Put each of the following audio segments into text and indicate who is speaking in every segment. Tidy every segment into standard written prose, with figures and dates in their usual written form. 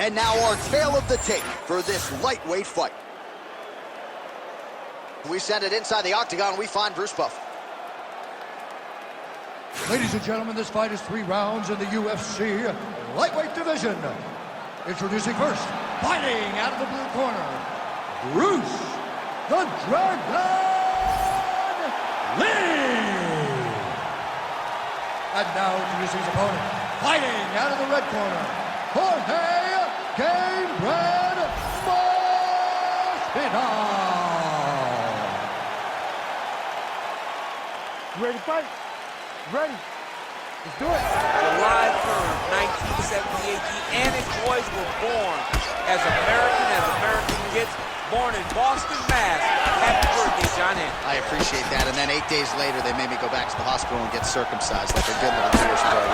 Speaker 1: And now our tale of the tape for this lightweight fight. We send it inside the octagon. We find Bruce Buffer.
Speaker 2: Ladies and gentlemen, this fight is 3 rounds in the UFC lightweight division. Introducing first, fighting out of the blue corner, Bruce the Dragon Lee. And now introducing his opponent, fighting out of the red corner, Jorge Gamebred Masvidal.
Speaker 3: You ready to fight? Ready. Let's do it.
Speaker 4: July 3rd, 1978, he and his boys were born as American gets, born in Boston, Mass. Happy birthday, John Henry.
Speaker 1: I appreciate that. And then 8 days later, they made me go back to the hospital and get circumcised like a good little Jewish boy.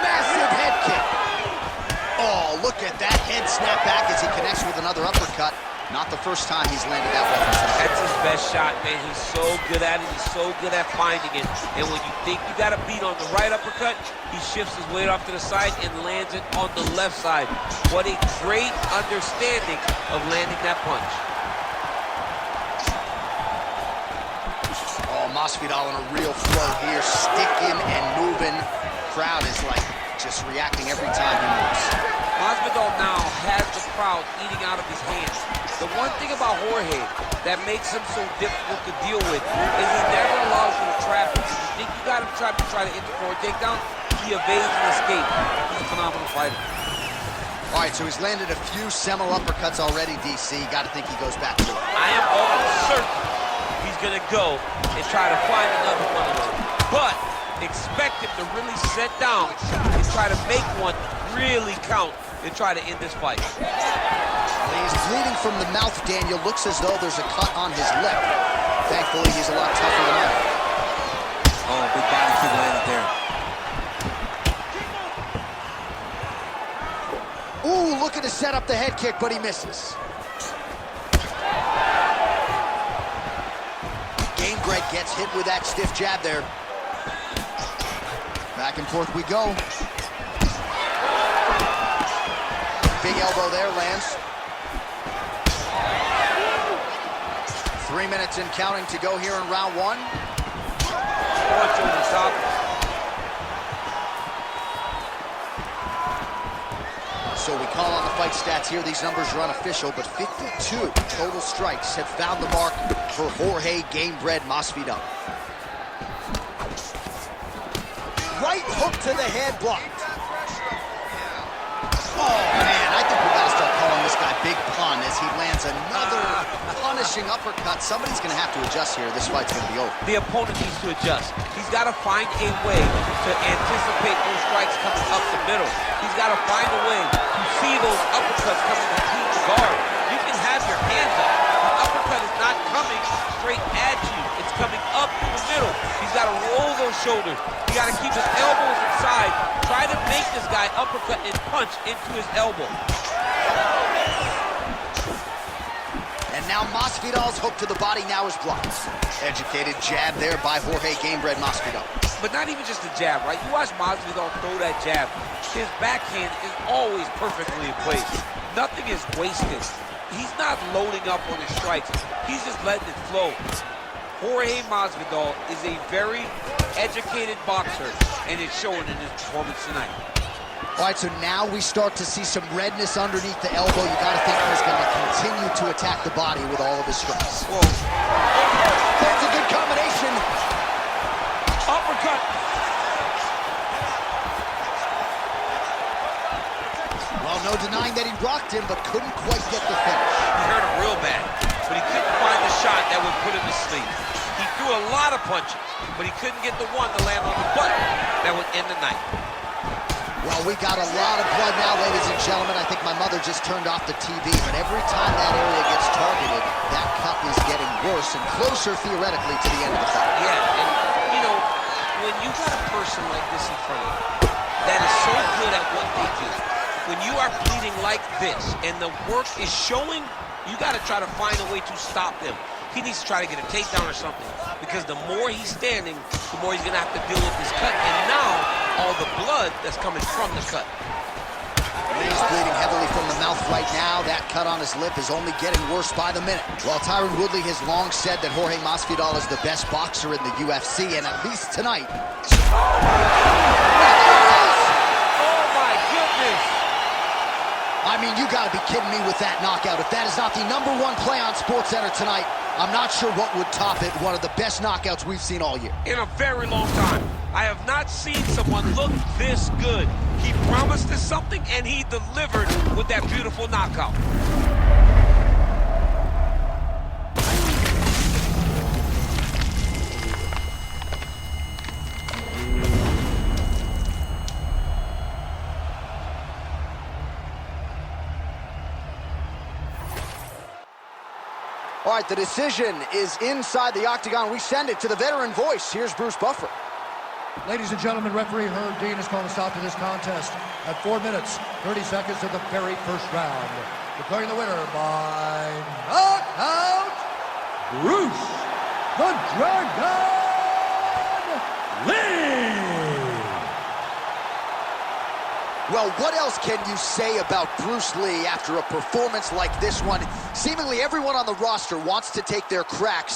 Speaker 1: Massive head kick. Oh, look at that head snap back as he connects with another uppercut. Not the first time he's landed that weapon.
Speaker 4: That's his best shot, man. He's so good at it. He's so good at finding it. And when you think you got a beat on the right uppercut, he shifts his weight off to the side and lands it on the left side. What a great understanding of landing that punch.
Speaker 1: Oh, Masvidal in a real flow here, sticking and moving. Crowd is like just reacting every time he moves.
Speaker 4: Masvidal now has the crowd eating out of his hands. The one thing about Jorge that makes him so difficult to deal with is he never allows you to trap him. You think you got him trapped to try to interfere or takedown, he evades and escapes. He's a phenomenal fighter.
Speaker 1: All right, so he's landed a few seminal uppercuts already, DC. Got to think he goes back to it.
Speaker 4: I am almost certain he's going to go and try to find another one of those. But expect him to really sit down and try to make one really count and try to end this fight.
Speaker 1: He's bleeding from the mouth, Daniel. Looks as though there's a cut on his lip. Thankfully, he's a lot tougher than that.
Speaker 4: Oh, big body kick landed there.
Speaker 1: Ooh, looking to set up the head kick, but he misses. Gamebred gets hit with that stiff jab there. Back and forth we go. Big elbow there, lands. 3 minutes and counting to go here in round 1.
Speaker 4: Punch over the top.
Speaker 1: So we call on the fight stats here. These numbers are unofficial, but 52 total strikes have found the mark for Jorge Gamebred Masvidal. Right hook to the head, blocked. Oh, man, I think we got to start calling this guy Big Pun as he lands another punishing uppercut. Somebody's going to have to adjust here. This fight's going to be over.
Speaker 4: The opponent needs to adjust. He's got to find a way to anticipate those strikes coming up the middle. He's got to find a way to see those uppercuts coming between the guard. You can have your hands up. The uppercut is not coming straight at you. It's coming up through the middle. He's got to roll those shoulders. He got to keep his elbows inside. Try to make this guy uppercut and punch into his elbow.
Speaker 1: And now Masvidal's hook to the body now is blocked. Educated jab there by Jorge Gamebred Masvidal.
Speaker 4: But not even just a jab, right? You watch Masvidal throw that jab. His backhand is always perfectly in place. Nothing is wasted. He's not loading up on his strikes. He's just letting it flow. Jorge Masvidal is a very educated boxer, and it's showing in his performance tonight.
Speaker 1: All right, so now we start to see some redness underneath the elbow. You got to think he's going to continue to attack the body with all of his strikes.
Speaker 4: Whoa.
Speaker 1: That's a good combination.
Speaker 4: Uppercut.
Speaker 1: Well, no denying that he rocked him, but couldn't quite get the finish.
Speaker 4: He hurt him real bad, but he couldn't find the shot that would put him to sleep. He threw a lot of punches, but he couldn't get the one to land on the button that would end the night.
Speaker 1: Well, we got a lot of blood now, ladies and gentlemen. I think my mother just turned off the TV, but every time that area gets targeted, that cut is getting worse and closer, theoretically, to the end of the fight.
Speaker 4: Yeah, and, you know, when you got a person like this in front of you that is so good at what they do, when you are bleeding like this and the work is showing, you got to try to find a way to stop them. He needs to try to get a takedown or something, because the more he's standing, the more he's going to have to deal with this cut. And now, all the blood that's coming from the cut.
Speaker 1: He's bleeding heavily from the mouth right now. That cut on his lip is only getting worse by the minute. Well, Tyron Woodley has long said that Jorge Masvidal is the best boxer in the UFC, and at least tonight...
Speaker 4: Oh my goodness!
Speaker 1: I mean, you gotta be kidding me with that knockout. If that is not the #1 play on SportsCenter tonight, I'm not sure what would top it. One of the best knockouts we've seen all year.
Speaker 4: In a very long time. I have not seen someone look this good. He promised us something, and he delivered with that beautiful knockout.
Speaker 1: All right, the decision is inside the octagon. We send it to the veteran voice. Here's Bruce Buffer.
Speaker 2: Ladies and gentlemen, referee Herb Dean has called a stop to this contest at 4 minutes, 30 seconds of the very first round. Declaring the winner by knockout, Bruce the Dragon Lee!
Speaker 1: Well, what else can you say about Bruce Lee after a performance like this one? Seemingly everyone on the roster wants to take their cracks.